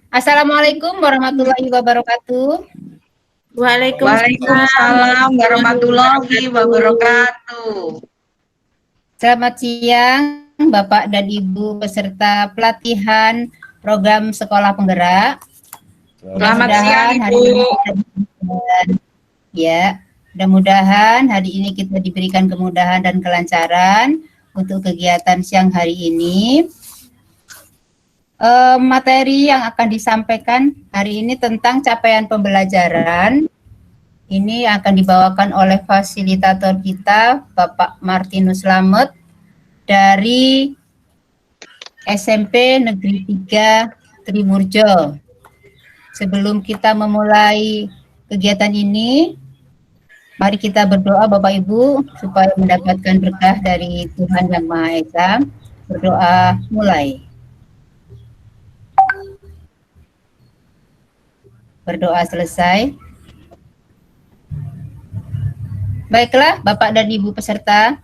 Assalamualaikum warahmatullahi wabarakatuh. Waalaikumsalam warahmatullahi wabarakatuh. Selamat siang Bapak dan Ibu peserta pelatihan program sekolah penggerak. Selamat siang Ibu. Ya, mudah-mudahan hari ini kita diberikan kemudahan dan kelancaran untuk kegiatan siang hari ini. Materi yang akan disampaikan hari ini tentang capaian pembelajaran. Ini akan dibawakan oleh fasilitator kita, Bapak Martinus Slamet, dari SMP Negeri 3 Trimurjo. Sebelum kita memulai kegiatan ini, mari kita berdoa Bapak Ibu, supaya mendapatkan berkah dari Tuhan Yang Maha Esa. Berdoa mulai. Berdoa selesai. Baiklah, Bapak dan Ibu peserta.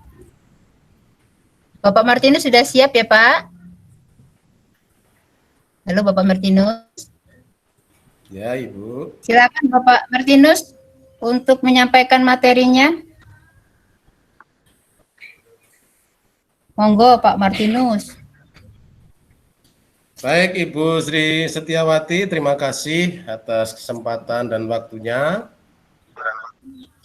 Bapak Martinus sudah siap ya, Pak? Halo, Bapak Martinus. Ya, Ibu. Silakan Bapak Martinus untuk menyampaikan materinya. Monggo, Pak Martinus. Baik, Ibu Sri Setiawati, terima kasih atas kesempatan dan waktunya.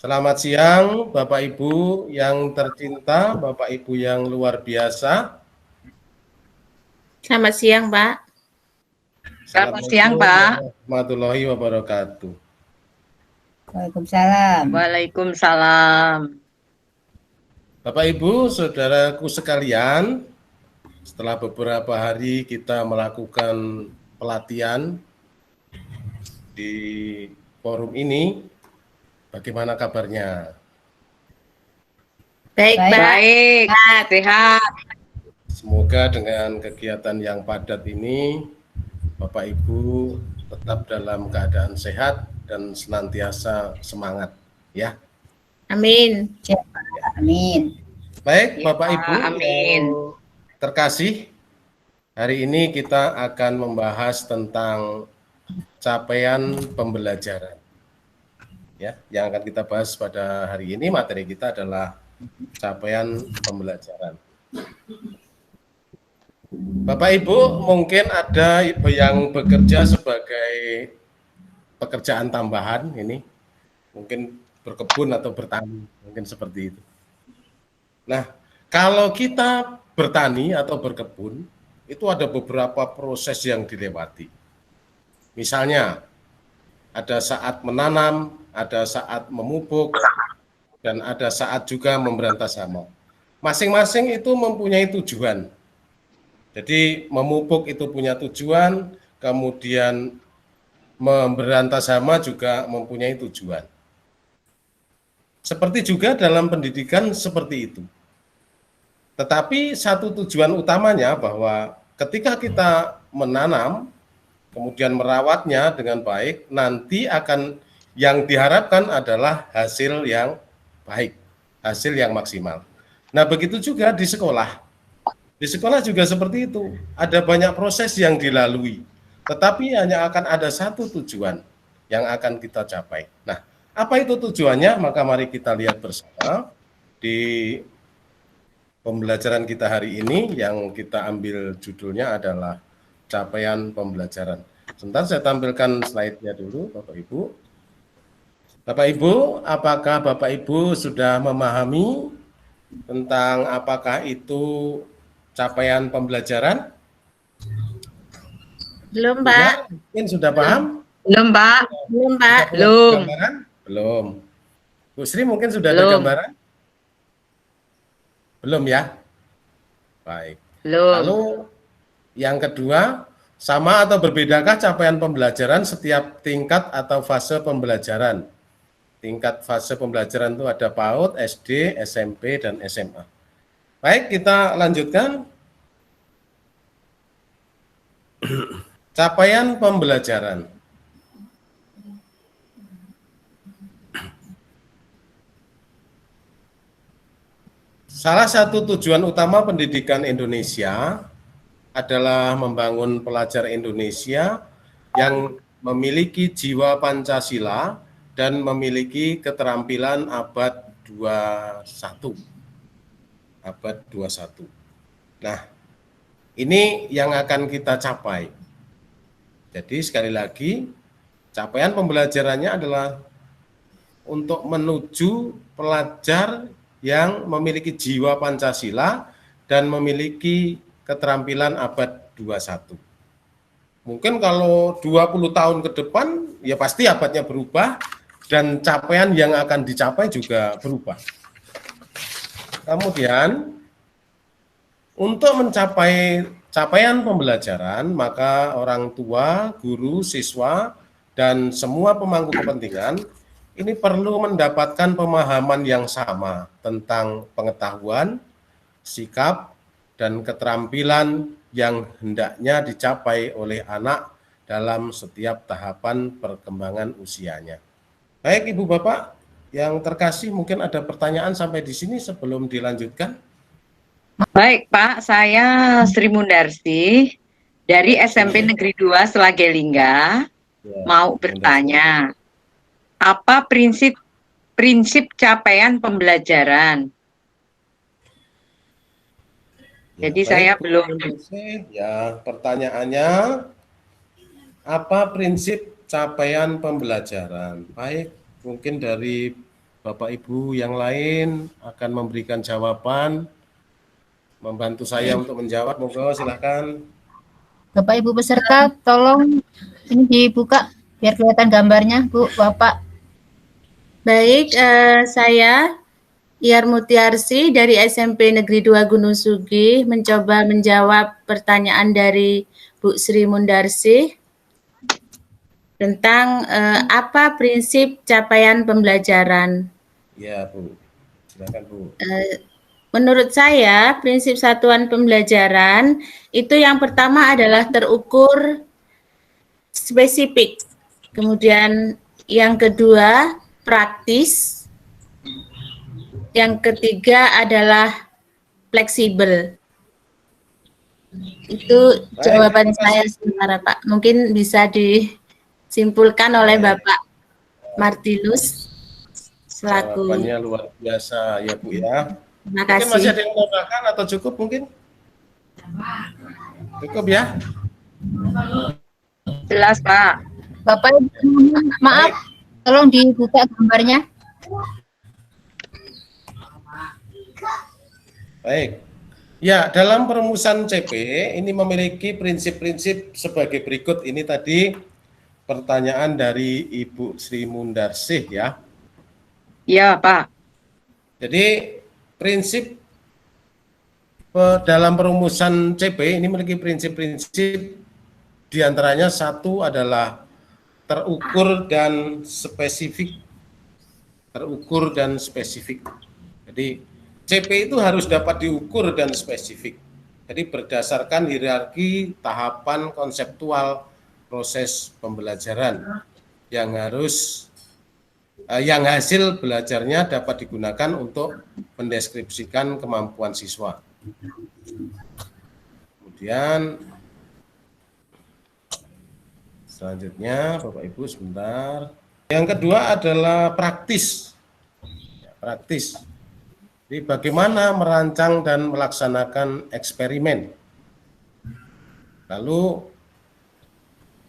Selamat siang, Bapak Ibu yang tercinta, Bapak Ibu yang luar biasa. Selamat siang, Pak. Selamat siang, Pak. Warahmatullahi wabarakatuh. Waalaikumsalam. Waalaikumsalam. Bapak Ibu, saudaraku sekalian, setelah beberapa hari kita melakukan pelatihan di forum ini, bagaimana kabarnya? Baik, sehat. Semoga dengan kegiatan yang padat ini, Bapak Ibu tetap dalam keadaan sehat dan senantiasa semangat, ya. Amin. Amin. Baik, Bapak Ibu amin. Yang terkasih, hari ini kita akan membahas tentang capaian pembelajaran. Ya, yang akan kita bahas pada hari ini, materi kita adalah capaian pembelajaran. Bapak Ibu, mungkin ada yang bekerja sebagai pekerjaan tambahan ini, mungkin berkebun atau bertani, mungkin seperti itu. Nah, kalau kita bertani atau berkebun, itu ada beberapa proses yang dilewati. Misalnya, ada saat menanam, ada saat memupuk, dan ada saat juga memberantas hama. Masing-masing itu mempunyai tujuan. Jadi memupuk itu punya tujuan, kemudian memberantas hama juga mempunyai tujuan. Seperti juga dalam pendidikan seperti itu. Tetapi satu tujuan utamanya bahwa ketika kita menanam, kemudian merawatnya dengan baik, nanti akan yang diharapkan adalah hasil yang baik, hasil yang maksimal. Nah, begitu juga di sekolah. Di sekolah juga seperti itu, ada banyak proses yang dilalui, tetapi hanya akan ada satu tujuan yang akan kita capai. Nah, apa itu tujuannya? Maka mari kita lihat bersama di pembelajaran kita hari ini, yang kita ambil judulnya adalah capaian pembelajaran. Sebentar saya tampilkan slide-nya dulu, Bapak Ibu. Bapak Ibu, apakah Bapak Ibu sudah memahami tentang apakah itu capaian pembelajaran? Belum, Pak. Ya, mungkin sudah paham? Belum, Pak. Belum, Pak. Belum. Belum. Bu Sri mungkin sudah ada gambaran? Belum ya? Baik. Belum. Lalu yang kedua, sama atau berbedakah capaian pembelajaran setiap tingkat atau fase pembelajaran? Tingkat fase pembelajaran itu ada PAUD, SD, SMP, dan SMA. Baik, kita lanjutkan. Capaian pembelajaran. Salah satu tujuan utama pendidikan Indonesia adalah membangun pelajar Indonesia yang memiliki jiwa Pancasila dan memiliki keterampilan abad 21. Abad 21. Nah, ini yang akan kita capai. Jadi sekali lagi, capaian pembelajarannya adalah untuk menuju pelajar yang memiliki jiwa Pancasila dan memiliki keterampilan abad 21. Mungkin kalau 20 tahun ke depan, ya pasti abadnya berubah dan capaian yang akan dicapai juga berubah. Kemudian, untuk mencapai capaian pembelajaran, maka orang tua, guru, siswa, dan semua pemangku kepentingan ini perlu mendapatkan pemahaman yang sama tentang pengetahuan, sikap, dan keterampilan yang hendaknya dicapai oleh anak dalam setiap tahapan perkembangan usianya. Baik Ibu Bapak yang terkasih, mungkin ada pertanyaan sampai di sini sebelum dilanjutkan. Baik Pak, saya Sri Mundarsi dari SMP Negeri 2 Selagelingga mau bertanya, apa prinsip capaian pembelajaran? Jadi saya belum. Ya, pertanyaannya, apa prinsip capaian pembelajaran? Baik, mungkin dari Bapak Ibu yang lain akan memberikan jawaban, membantu saya untuk menjawab. Monggo silakan. Bapak Ibu peserta, tolong ini dibuka biar kelihatan gambarnya, Bu, Bapak. Baik, saya Iyar Mutiarsi dari SMP Negeri 2 Gunung Sugi mencoba menjawab pertanyaan dari Bu Sri Mundarsi tentang apa prinsip capaian pembelajaran. Ya, Bu. Silakan, Bu. Menurut saya, prinsip satuan pembelajaran itu yang pertama adalah terukur spesifik. Kemudian yang kedua, praktis. Yang ketiga adalah fleksibel. Itu jawaban saya sementara, Pak. Mungkin bisa disimpulkan oleh Bapak Martinus selaku. Jawabannya luar biasa ya Bu ya. Terima mungkin kasih. Masih ada yang menambahkan atau cukup mungkin? Cukup ya? Jelas Pak. Bapak Ibu, maaf, tolong dibuka gambarnya. Baik. Ya, dalam perumusan CP ini memiliki prinsip-prinsip sebagai berikut. Ini tadi pertanyaan dari Ibu Sri Mundarsih ya. Iya Pak. Jadi prinsip dalam perumusan CP ini memiliki prinsip-prinsip, diantaranya satu adalah terukur dan spesifik. Terukur dan spesifik. Jadi CP itu harus dapat diukur dan spesifik. Jadi berdasarkan hierarki tahapan konseptual proses pembelajaran yang hasil belajarnya dapat digunakan untuk mendeskripsikan kemampuan siswa. Kemudian selanjutnya Bapak Ibu sebentar. Yang kedua adalah praktis. Praktis. Jadi bagaimana merancang dan melaksanakan eksperimen. Lalu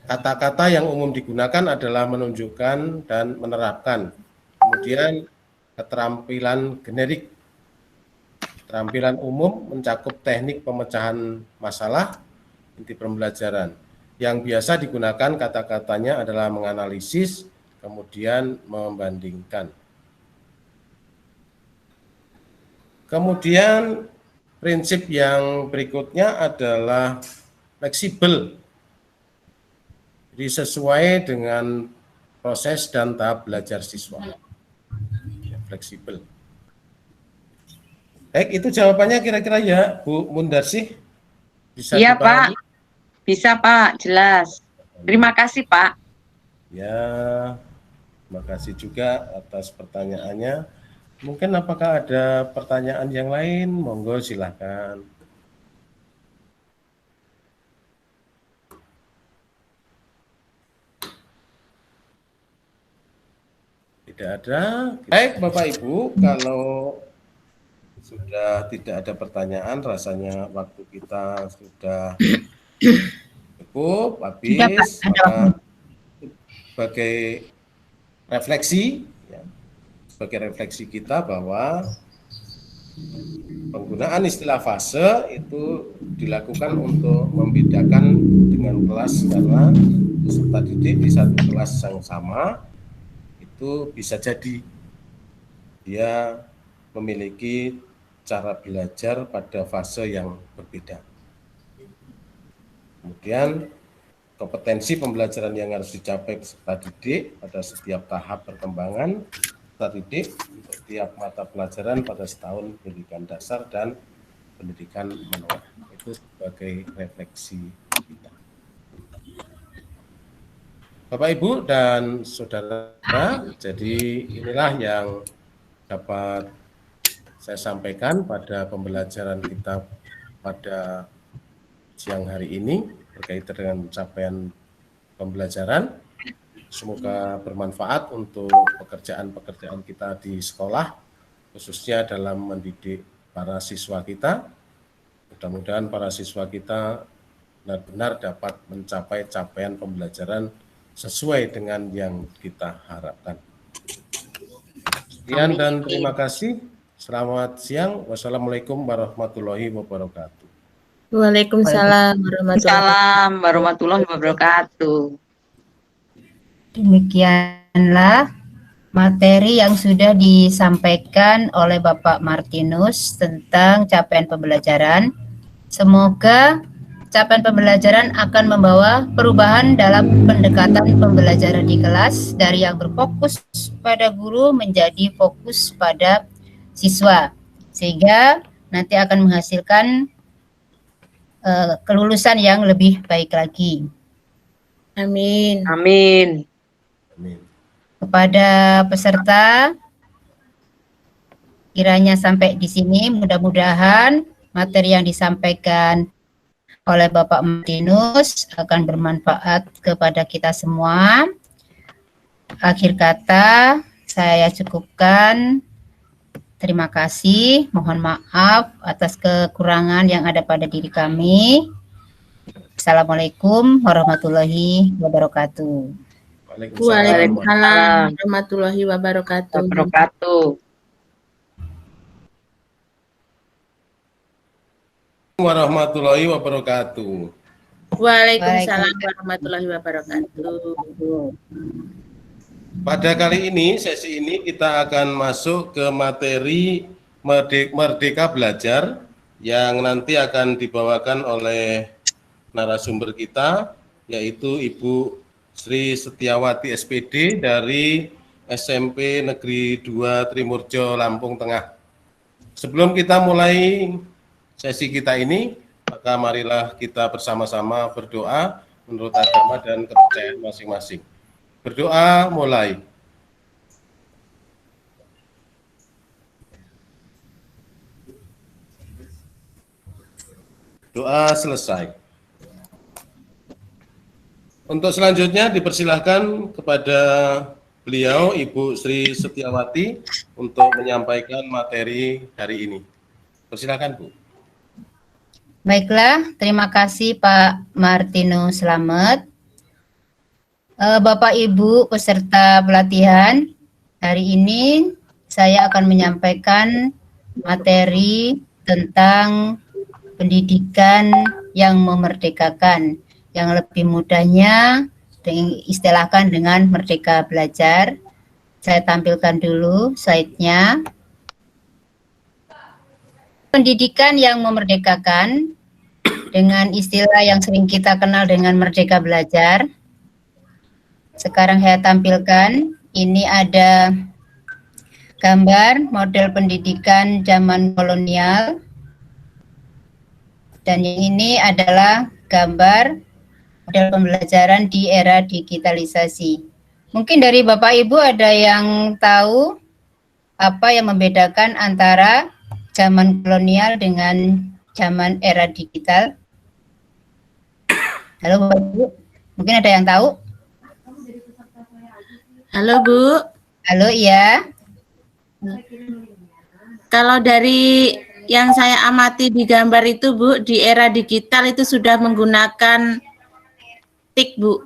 kata-kata yang umum digunakan adalah menunjukkan dan menerapkan. Kemudian keterampilan generik. Keterampilan umum mencakup teknik pemecahan masalah inti pembelajaran. Yang biasa digunakan kata-katanya adalah menganalisis, kemudian membandingkan. Kemudian prinsip yang berikutnya adalah fleksibel. Jadi sesuai dengan proses dan tahap belajar siswa. Ya, fleksibel. Baik, itu jawabannya kira-kira ya, Bu Mundarsih. Bisa Iya dipahami? Pak. Bisa Pak, jelas. Terima kasih Pak. Ya, terima kasih juga atas pertanyaannya. Mungkin apakah ada pertanyaan yang lain? Monggo silakan. Tidak ada. Baik Bapak Ibu, kalau sudah tidak ada pertanyaan, rasanya waktu kita sudah cukup Sudah, Pak, habis, ada maka waktu. sebagai refleksi, ya, sebagai refleksi kita bahwa penggunaan istilah fase itu dilakukan untuk membedakan dengan kelas, karena peserta didik di satu kelas yang sama itu bisa jadi dia memiliki cara belajar pada fase yang berbeda. Kemudian kompetensi pembelajaran yang harus dicapai peserta didik pada setiap tahap perkembangan peserta didik untuk setiap mata pelajaran pada setahun pendidikan dasar dan pendidikan menengah. Itu sebagai refleksi kita. Bapak Ibu dan Saudara, jadi inilah yang dapat saya sampaikan pada pembelajaran kita pada siang hari ini berkaitan dengan capaian pembelajaran. Semoga bermanfaat untuk pekerjaan-pekerjaan kita di sekolah, khususnya dalam mendidik para siswa kita. Mudah-mudahan para siswa kita benar-benar dapat mencapai capaian pembelajaran sesuai dengan yang kita harapkan. Sekian dan terima kasih. Selamat siang. Wassalamualaikum warahmatullahi wabarakatuh. Waalaikumsalam Warahmatullahi wabarakatuh. Demikianlah materi yang sudah disampaikan oleh Bapak Martinus tentang capaian pembelajaran. Semoga capaian pembelajaran akan membawa perubahan dalam pendekatan pembelajaran di kelas dari yang berfokus pada guru menjadi fokus pada siswa, sehingga nanti akan menghasilkan kelulusan yang lebih baik lagi. Amin. Amin. Kepada peserta, kiranya sampai di sini, mudah-mudahan materi yang disampaikan oleh Bapak Martinus akan bermanfaat kepada kita semua. Akhir kata, saya cukupkan. Terima kasih, mohon maaf atas kekurangan yang ada pada diri kami. Assalamualaikum warahmatullahi wabarakatuh. Waalaikumsalam warahmatullahi wabarakatuh. Warahmatullahi wabarakatuh. Waalaikumsalam warahmatullahi wabarakatuh. Pada kali ini, sesi ini kita akan masuk ke materi Merdeka Belajar yang nanti akan dibawakan oleh narasumber kita, yaitu Ibu Sri Setiawati SPD dari SMP Negeri 2 Trimurjo, Lampung Tengah. Sebelum kita mulai sesi kita ini, maka marilah kita bersama-sama berdoa menurut agama dan kepercayaan masing-masing. Berdoa mulai. Doa selesai. Untuk selanjutnya dipersilahkan kepada beliau Ibu Sri Setiawati untuk menyampaikan materi hari ini. Persilakan Bu. Baiklah, terima kasih Pak Martinus Slamet. Bapak Ibu peserta pelatihan, hari ini saya akan menyampaikan materi tentang pendidikan yang memerdekakan, yang lebih mudahnya diistilahkan dengan Merdeka Belajar. Saya tampilkan dulu slide-nya. Pendidikan yang memerdekakan dengan istilah yang sering kita kenal dengan Merdeka Belajar. Sekarang saya tampilkan, ini ada gambar model pendidikan zaman kolonial. Dan yang ini adalah gambar model pembelajaran di era digitalisasi. Mungkin dari Bapak Ibu ada yang tahu apa yang membedakan antara zaman kolonial dengan zaman era digital? Halo Bapak Ibu, mungkin ada yang tahu? Halo Bu. Halo, iya. Kalau dari yang saya amati di gambar itu, Bu, di era digital itu sudah menggunakan tik, Bu.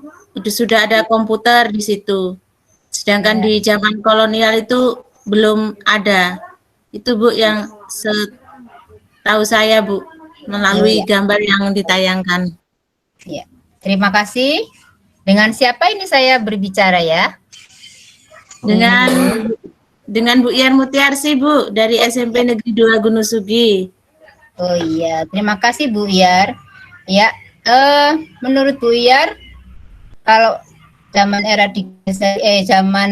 Sudah ada komputer di situ. Sedangkan Ya, di zaman kolonial itu belum ada. Itu, Bu, yang setahu saya, Bu, oh melalui ya, gambar yang ditayangkan. ya. Terima kasih. Dengan siapa ini saya berbicara ya? Dengan Bu. Bu Yar Mutiarsi, Bu, dari SMP Negeri 2 Gunung Sugi. Oh iya, terima kasih Bu Yar. Ya, menurut Bu Yar, kalau zaman era zaman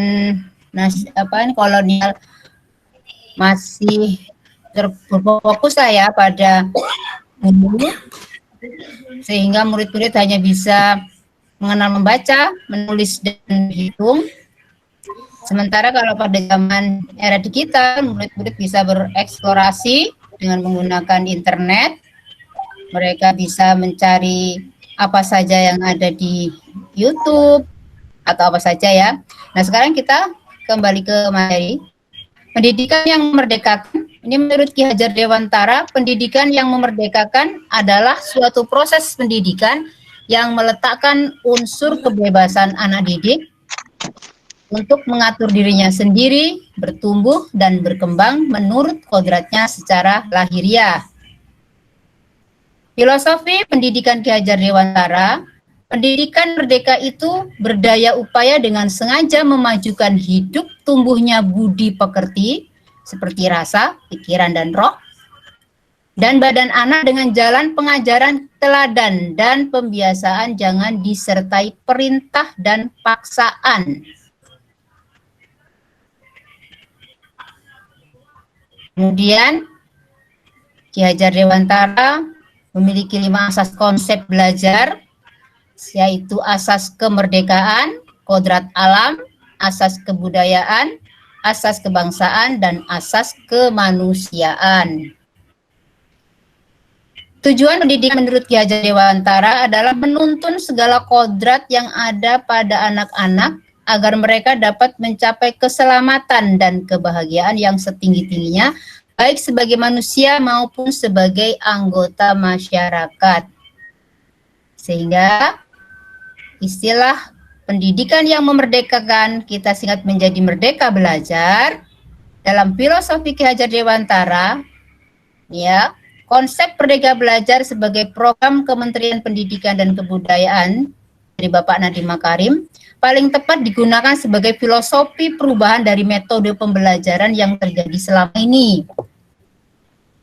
kolonial masih terfokus lah ya pada guru, sehingga murid-murid hanya bisa mengenal membaca, menulis dan menghitung. Sementara kalau pada zaman era digital, murid-murid bisa bereksplorasi dengan menggunakan internet. Mereka bisa mencari apa saja yang ada di YouTube atau apa saja ya. Nah, sekarang kita kembali ke materi. Pendidikan yang memerdekakan, ini menurut Ki Hajar Dewantara, pendidikan yang memerdekakan adalah suatu proses pendidikan yang meletakkan unsur kebebasan anak didik untuk mengatur dirinya sendiri, bertumbuh dan berkembang menurut kodratnya secara lahiriah. Filosofi pendidikan Ki Hajar Dewantara, pendidikan merdeka itu berdaya upaya dengan sengaja memajukan hidup tumbuhnya budi pekerti, seperti rasa, pikiran, dan roh, dan badan anak dengan jalan pengajaran teladan dan pembiasaan jangan disertai perintah dan paksaan. Kemudian, Ki Hajar Dewantara memiliki 5 asas konsep belajar, yaitu asas kemerdekaan, kodrat alam, asas kebudayaan, asas kebangsaan, dan asas kemanusiaan. Tujuan pendidikan menurut Ki Hajar Dewantara adalah menuntun segala kodrat yang ada pada anak-anak agar mereka dapat mencapai keselamatan dan kebahagiaan yang setinggi-tingginya, baik sebagai manusia maupun sebagai anggota masyarakat. Sehingga istilah pendidikan yang memerdekakan kita singkat menjadi merdeka belajar. Dalam filosofi Ki Hajar Dewantara, ya, konsep Merdeka Belajar sebagai program Kementerian Pendidikan dan Kebudayaan dari Bapak Nadiem Makarim paling tepat digunakan sebagai filosofi perubahan dari metode pembelajaran yang terjadi selama ini.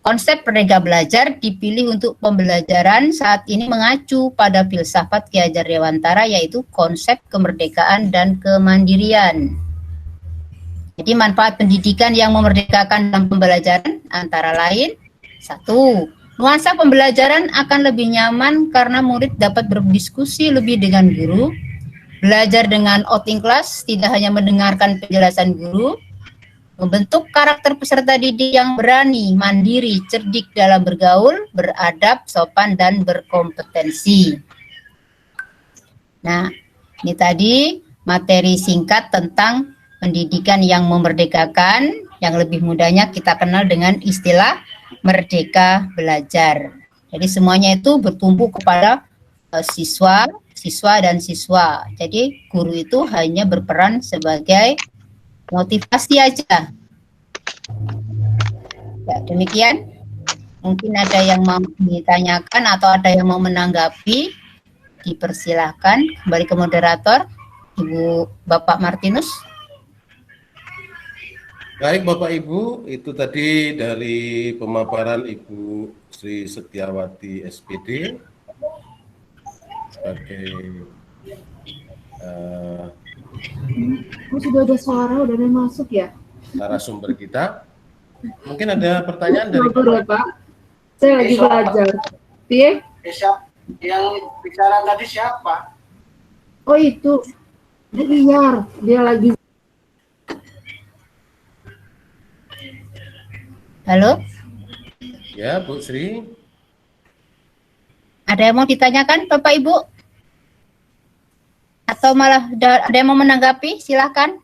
Konsep Merdeka Belajar dipilih untuk pembelajaran saat ini mengacu pada filsafat Ki Hajar Dewantara, yaitu konsep kemerdekaan dan kemandirian. Jadi manfaat pendidikan yang memerdekakan dalam pembelajaran antara lain, 1. Nuansa pembelajaran akan lebih nyaman karena murid dapat berdiskusi lebih dengan guru, belajar dengan outing class, tidak hanya mendengarkan penjelasan guru, membentuk karakter peserta didik yang berani, mandiri, cerdik dalam bergaul, beradab, sopan, dan berkompetensi. Nah, ini tadi materi singkat tentang pendidikan yang memerdekakan, yang lebih mudahnya kita kenal dengan istilah merdeka belajar. Jadi semuanya itu bertumbuh kepada siswa, dan siswa. Jadi guru itu hanya berperan sebagai motivasi aja. Ya, demikian. Mungkin ada yang mau ditanyakan atau ada yang mau menanggapi, dipersilahkan. Kembali ke moderator, Ibu Bapak Martinus. Baik Bapak Ibu, itu tadi dari pemaparan Ibu Sri Setiawati SPD sebagai sudah ada suara, udah ada masuk ya? narasumber kita. Mungkin ada pertanyaan dari Bapak. Pak. Saya lagi belajar. Iya? Yang bicara tadi siapa? Oh itu. Biar dia lagi. Halo? Ya, Bu Sri. Ada yang mau ditanyakan Bapak Ibu? Atau malah ada yang mau menanggapi? Silakan.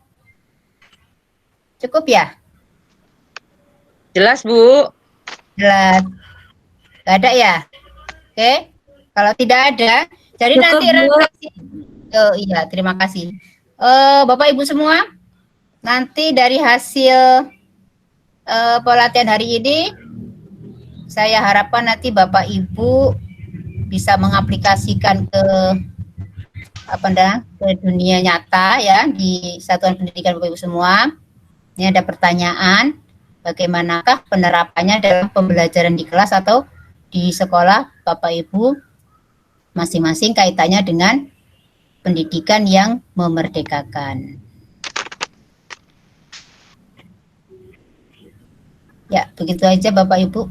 Cukup ya? Jelas, Bu. Jelas. Nggak ada ya? Oke. Kalau tidak ada, jadi Cukup, nanti Bu. refleksi. Oh iya, terima kasih. Bapak Ibu semua, nanti dari hasil pelatihan hari ini, saya harapkan nanti Bapak Ibu bisa mengaplikasikan ke ke dunia nyata ya di satuan pendidikan Bapak Ibu semua. Ini ada pertanyaan, bagaimanakah penerapannya dalam pembelajaran di kelas atau di sekolah Bapak Ibu masing-masing kaitannya dengan pendidikan yang memerdekakan. Ya, begitu aja Bapak Ibu.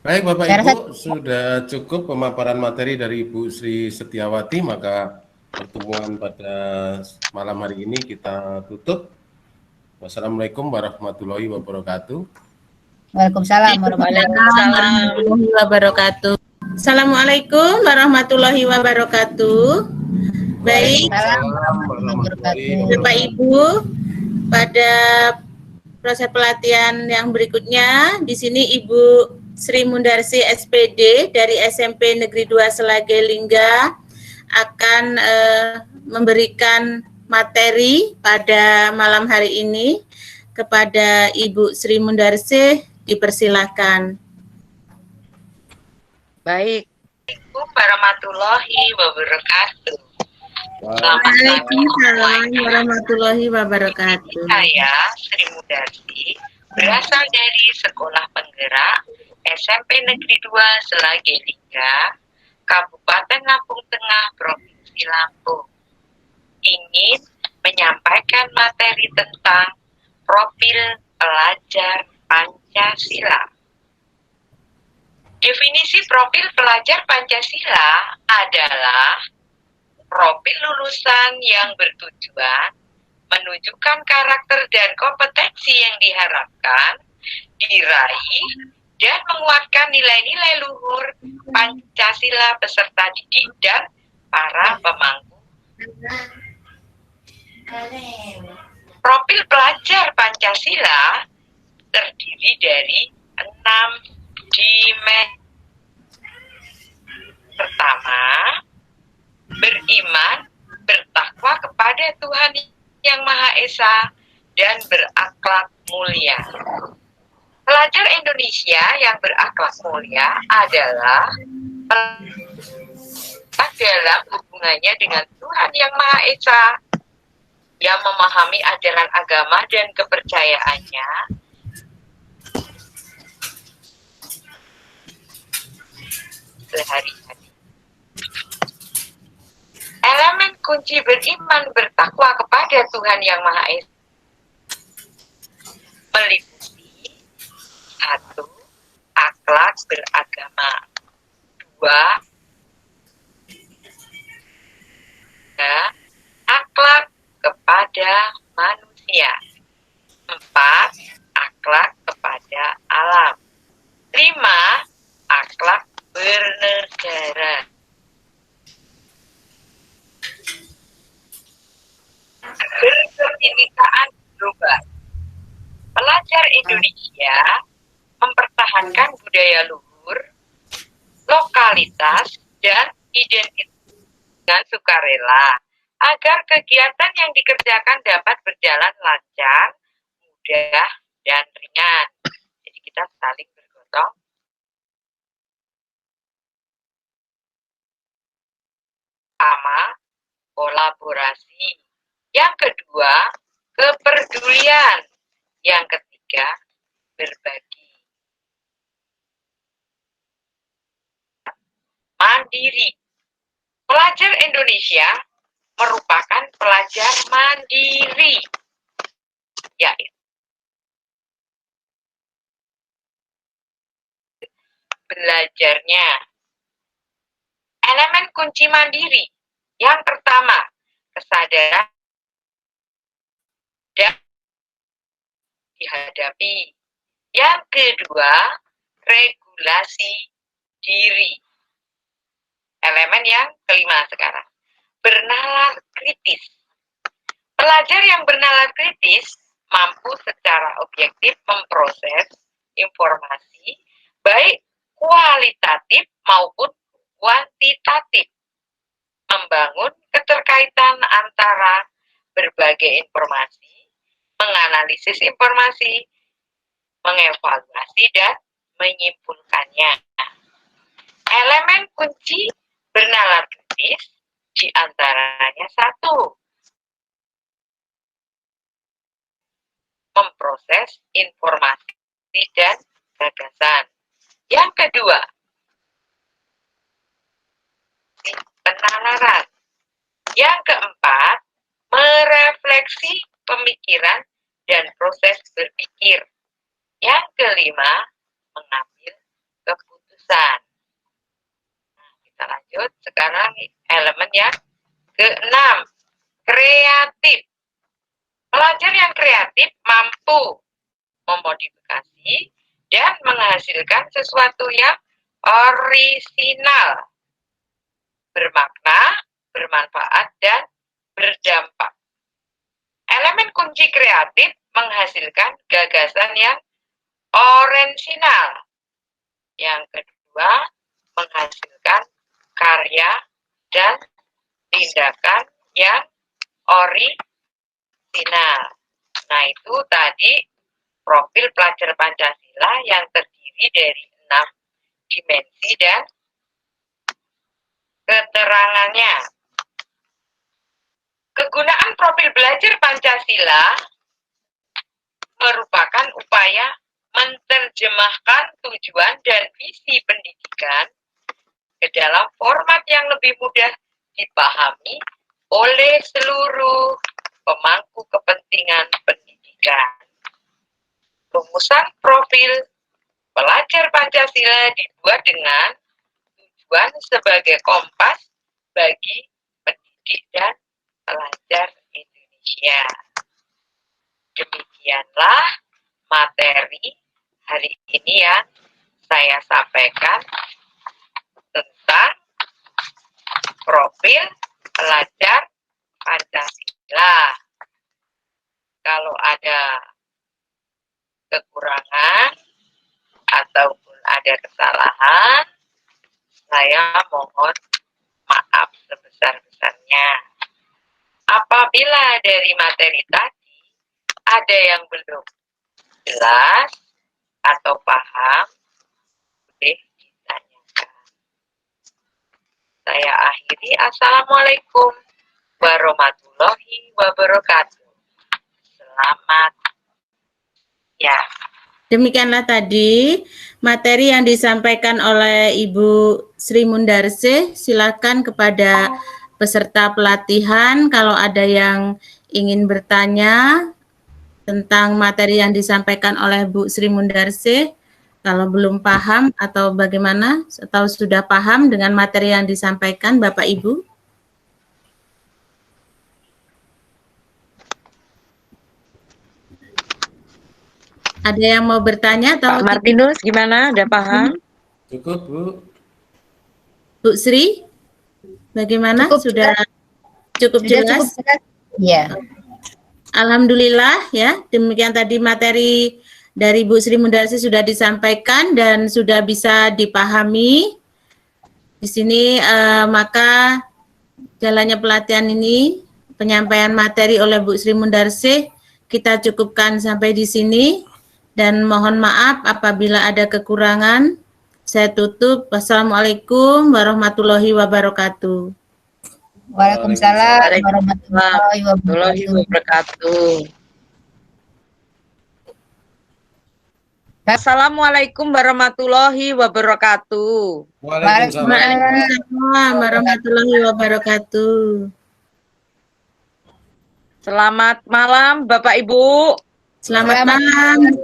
Baik Bapak Saya Ibu, rasa sudah cukup pemaparan materi dari Ibu Sri Setiawati, maka pertemuan pada malam hari ini kita tutup. Wassalamualaikum warahmatullahi wabarakatuh. Waalaikumsalam warahmatullahi warahmatullahi wabarakatuh. Assalamualaikum warahmatullahi wabarakatuh. Baik, Bapak Ibu, pada proses pelatihan yang berikutnya, di sini Ibu Sri Mundarsi SPD dari SMP Negeri 2 Selage Lingga akan memberikan materi pada malam hari ini kepada Ibu Sri Mundarsi, dipersilakan. Baik. Assalamualaikum warahmatullahi wabarakatuh. Waalaikumsalam warahmatullahi wabarakatuh. Saya Sri Mundarsi, berasal dari Sekolah Penggerak SMP Negeri 2 Selage Lingga, Kabupaten Lampung Tengah, Provinsi Lampung. Ingin menyampaikan materi tentang profil pelajar Pancasila. Definisi profil pelajar Pancasila adalah profil lulusan yang bertujuan menunjukkan karakter dan kompetensi yang diharapkan diraih dan menguatkan nilai-nilai luhur Pancasila peserta didik dan para pemangku. Profil pelajar Pancasila terdiri dari 6 dimensi. Pertama, beriman, bertakwa kepada Tuhan Yang Maha Esa, dan berakhlak mulia. Pelajar Indonesia yang berakhlak mulia adalah dalam hubungannya dengan Tuhan Yang Maha Esa, yang memahami ajaran agama dan kepercayaannya, sehari-hari. Elemen kunci beriman bertakwa kepada Tuhan Yang Maha Esa meliputi 1. Akhlak beragama, 2. Akhlak kepada manusia, 4. Akhlak kepada alam, 5. Akhlak bernegara. Berkebinekaan global. Pelajar Indonesia mempertahankan budaya luhur, lokalitas, dan identitas dengan sukarela agar kegiatan yang dikerjakan dapat berjalan lancar, mudah, dan ringan. Jadi kita saling bergotong sama kolaborasi. Yang kedua, kepedulian. Yang ketiga, berbagi. Mandiri. Pelajar Indonesia merupakan pelajar mandiri, yaitu belajarnya. Elemen kunci mandiri. Yang pertama, kesadaran dan dihadapi. Yang kedua, regulasi diri. Elemen yang kelima sekarang. bernalar kritis. Pelajar yang bernalar kritis mampu secara objektif memproses informasi baik kualitatif maupun kuantitatif, membangun keterkaitan antara berbagai informasi, menganalisis informasi, mengevaluasi dan menyimpulkannya. Elemen kunci bernalar kritis diantaranya satu, memproses informasi dan gagasan. Yang kedua, penalaran. Yang keempat, merefleksi pemikiran dan proses berpikir. Yang kelima, mengambil keputusan. Nah, kita lanjut sekarang elemen yang keenam, kreatif. Pelajar yang kreatif mampu memodifikasi dan menghasilkan sesuatu yang orisinal, bermakna, bermanfaat, dan berdampak. Elemen kunci kreatif menghasilkan gagasan yang orisinal. Yang kedua, menghasilkan karya dan tindakan yang orisinal. Nah, itu tadi profil pelajar Pancasila yang terdiri dari 6 dimensi dan keterangannya. Kegunaan profil belajar Pancasila merupakan upaya menerjemahkan tujuan dan visi pendidikan ke dalam format yang lebih mudah dipahami oleh seluruh pemangku kepentingan pendidikan. Rumusan profil pelajar Pancasila dibuat dengan tujuan sebagai kompas bagi pendidik dan pelajar Indonesia. Demikianlah materi hari ini yang saya sampaikan tentang profil pelajar Pancasila. Kalau ada kekurangan ataupun ada kesalahan, saya mohon maaf sebesar-besarnya. Apabila dari materi tadi ada yang belum jelas atau paham, boleh ditanyakan. Saya akhiri. Assalamualaikum warahmatullahi wabarakatuh. Selamat ya. Demikianlah tadi materi yang disampaikan oleh Ibu Sri Mundarse. Silakan kepada peserta pelatihan kalau ada yang ingin bertanya tentang materi yang disampaikan oleh Bu Sri Mundarse. Kalau belum paham atau bagaimana, atau sudah paham dengan materi yang disampaikan Bapak Ibu? Ada yang mau bertanya atau Pak Martinus gimana? Udah paham? Cukup, Bu. Bu Sri? Bagaimana? Sudah cukup jelas? Iya. Alhamdulillah ya. Demikian tadi materi dari Bu Sri Mundarsi sudah disampaikan dan sudah bisa dipahami. Di sini maka jalannya pelatihan ini, penyampaian materi oleh Bu Sri Mundarsi kita cukupkan sampai di sini. Dan mohon maaf apabila ada kekurangan. Saya tutup. Wassalamualaikum warahmatullahi wabarakatuh. Waalaikumsalam warahmatullahi wabarakatuh. Assalamualaikum warahmatullahi wabarakatuh. Waalaikumsalam warahmatullahi wabarakatuh. Selamat malam Bapak Ibu. Selamat malam.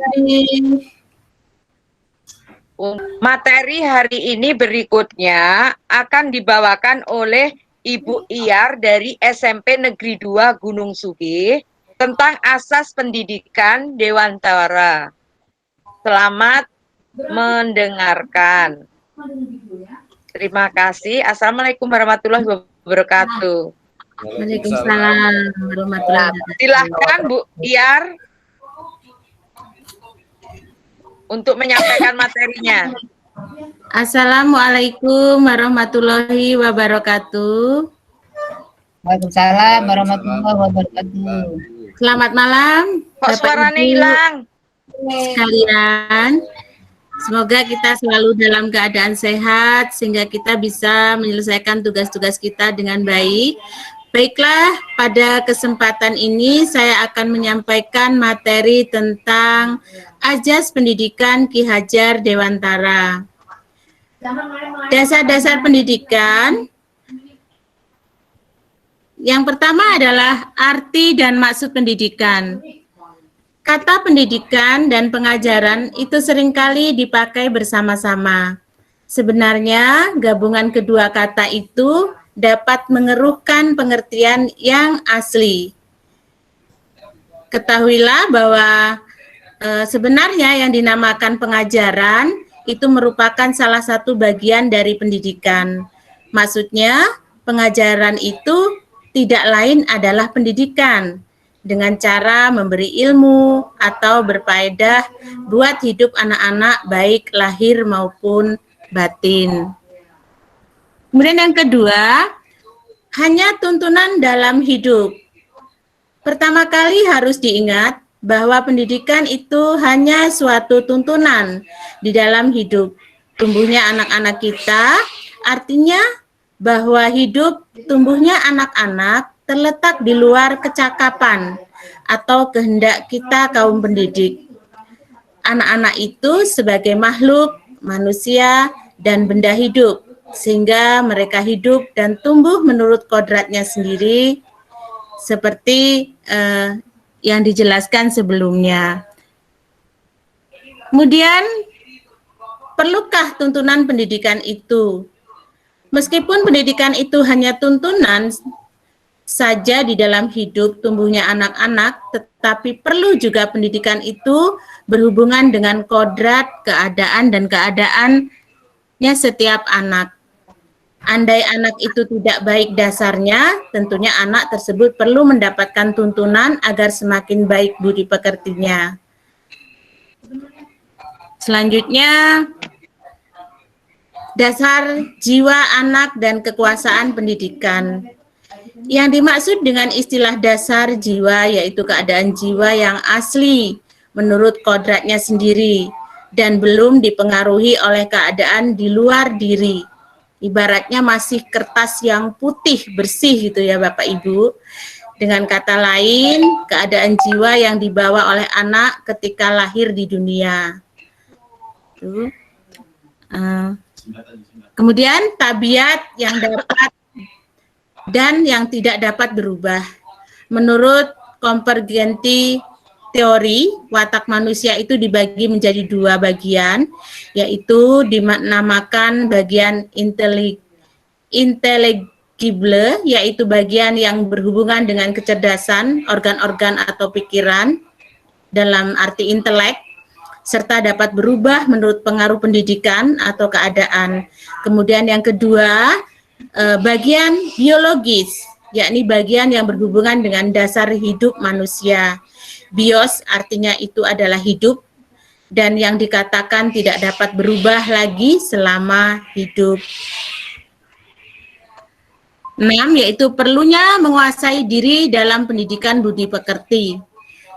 Materi hari ini berikutnya akan dibawakan oleh Ibu Iyar dari SMP Negeri 2 Gunung Sugih tentang asas pendidikan Dewantara. Selamat mendengarkan. Terima kasih. Assalamualaikum warahmatullahi wabarakatuh. Waalaikumsalam warahmatullahi Nah, wabarakatuh. silahkan Bu Iyar untuk menyampaikan materinya. Assalamualaikum warahmatullahi wabarakatuh. Waalaikumsalam warahmatullahi wabarakatuh. Selamat malam, Kok Bapak suaranya Ibu hilang? sekalian. Semoga kita selalu dalam keadaan sehat sehingga kita bisa menyelesaikan tugas-tugas kita dengan baik. Baiklah, pada kesempatan ini saya akan menyampaikan materi tentang Azas Pendidikan Ki Hajar Dewantara. Dasar-dasar pendidikan. Yang pertama adalah arti dan maksud pendidikan. Kata pendidikan dan pengajaran itu seringkali dipakai bersama-sama. Sebenarnya gabungan kedua kata itu dapat mengeruhkan pengertian yang asli. Ketahuilah bahwa sebenarnya yang dinamakan pengajaran itu merupakan salah satu bagian dari pendidikan. Maksudnya pengajaran itu tidak lain adalah pendidikan dengan cara memberi ilmu atau berfaedah buat hidup anak-anak baik lahir maupun batin. Kemudian yang kedua, hanya tuntunan dalam hidup. Pertama kali harus diingat bahwa pendidikan itu hanya suatu tuntunan di dalam hidup tumbuhnya anak-anak kita, artinya bahwa hidup tumbuhnya anak-anak terletak di luar kecakapan atau kehendak kita kaum pendidik. Anak-anak itu sebagai makhluk, manusia, dan benda hidup, sehingga mereka hidup dan tumbuh menurut kodratnya sendiri, seperti yang dijelaskan sebelumnya. Kemudian, perlukah tuntunan pendidikan itu? Meskipun pendidikan itu hanya tuntunan saja di dalam hidup tumbuhnya anak-anak, tetapi perlu juga pendidikan itu berhubungan dengan kodrat, keadaan, dan keadaannya setiap anak. Andai anak itu tidak baik dasarnya, tentunya anak tersebut perlu mendapatkan tuntunan agar semakin baik budi pekertinya. Selanjutnya, dasar jiwa anak dan kekuasaan pendidikan. Yang dimaksud dengan istilah dasar jiwa yaitu keadaan jiwa yang asli menurut kodratnya sendiri dan belum dipengaruhi oleh keadaan di luar diri. Ibaratnya masih kertas yang putih bersih gitu ya Bapak Ibu. Dengan kata lain, keadaan jiwa yang dibawa oleh anak ketika lahir di dunia. Kemudian tabiat yang dapat dan yang tidak dapat berubah. Menurut konvergensi teori, watak manusia itu dibagi menjadi dua bagian, yaitu dinamakan bagian intelligible, yaitu bagian yang berhubungan dengan kecerdasan, organ-organ atau pikiran, dalam arti intelek, serta dapat berubah menurut pengaruh pendidikan atau keadaan. Kemudian yang kedua, bagian biologis, yakni bagian yang berhubungan dengan dasar hidup manusia. Bios artinya itu adalah hidup, dan yang dikatakan tidak dapat berubah lagi selama hidup. 6, yaitu perlunya menguasai diri dalam pendidikan budi pekerti.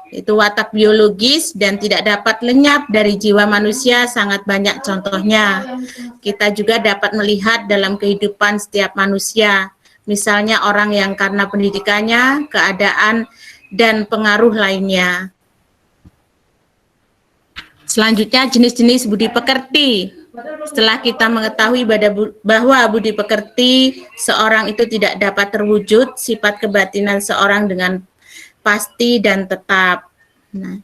Itu watak biologis dan tidak dapat lenyap dari jiwa manusia, sangat banyak contohnya. Kita juga dapat melihat dalam kehidupan setiap manusia, misalnya orang yang karena pendidikannya, keadaan, dan pengaruh lainnya. Selanjutnya, jenis-jenis budi pekerti. Setelah kita mengetahui bahwa budi pekerti seorang itu tidak dapat terwujud, sifat kebatinan seorang dengan pasti dan tetap. Nah.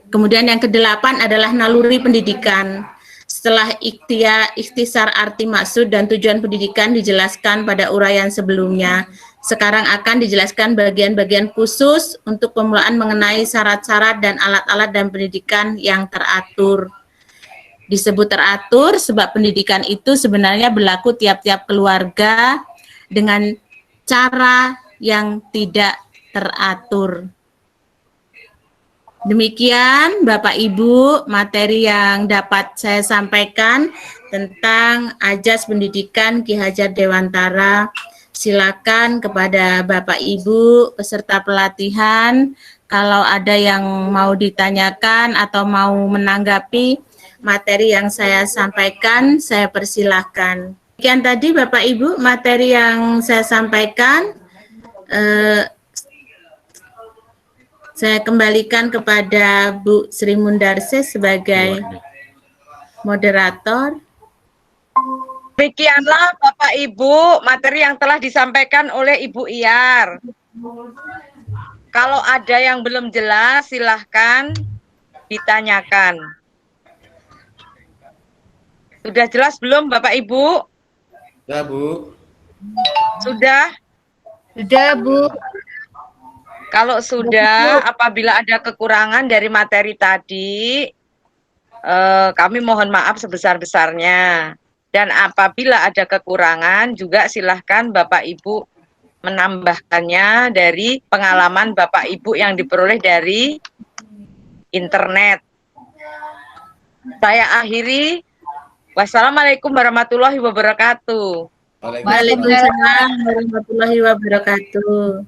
Kemudian yang ke-8 adalah naluri pendidikan. Setelah ikhtisar arti maksud dan tujuan pendidikan dijelaskan pada uraian sebelumnya, sekarang akan dijelaskan bagian-bagian khusus untuk pemulaan mengenai syarat-syarat dan alat-alat dan pendidikan yang teratur. disebut teratur sebab pendidikan itu sebenarnya berlaku tiap-tiap keluarga dengan cara yang tidak teratur. Demikian Bapak Ibu materi yang dapat saya sampaikan tentang Ajas Pendidikan Ki Hajar Dewantara. Silakan kepada Bapak Ibu peserta pelatihan kalau ada yang mau ditanyakan atau mau menanggapi materi yang saya sampaikan, saya persilahkan. Demikian tadi Bapak Ibu materi yang saya sampaikan. Saya kembalikan kepada Bu Sri Mundarsi sebagai moderator. Demikianlah Bapak Ibu materi yang telah disampaikan oleh Ibu Iyar. Kalau ada yang belum jelas silahkan ditanyakan. Sudah jelas belum Bapak Ibu? Ya, Bu. Sudah? Sudah, Bu. Kalau sudah, apabila ada kekurangan dari materi tadi, kami mohon maaf sebesar-besarnya. Dan apabila ada kekurangan, juga silahkan Bapak Ibu menambahkannya dari pengalaman Bapak Ibu yang diperoleh dari internet. Saya akhiri. Wassalamualaikum warahmatullahi wabarakatuh. Waalaikumsalam warahmatullahi wabarakatuh.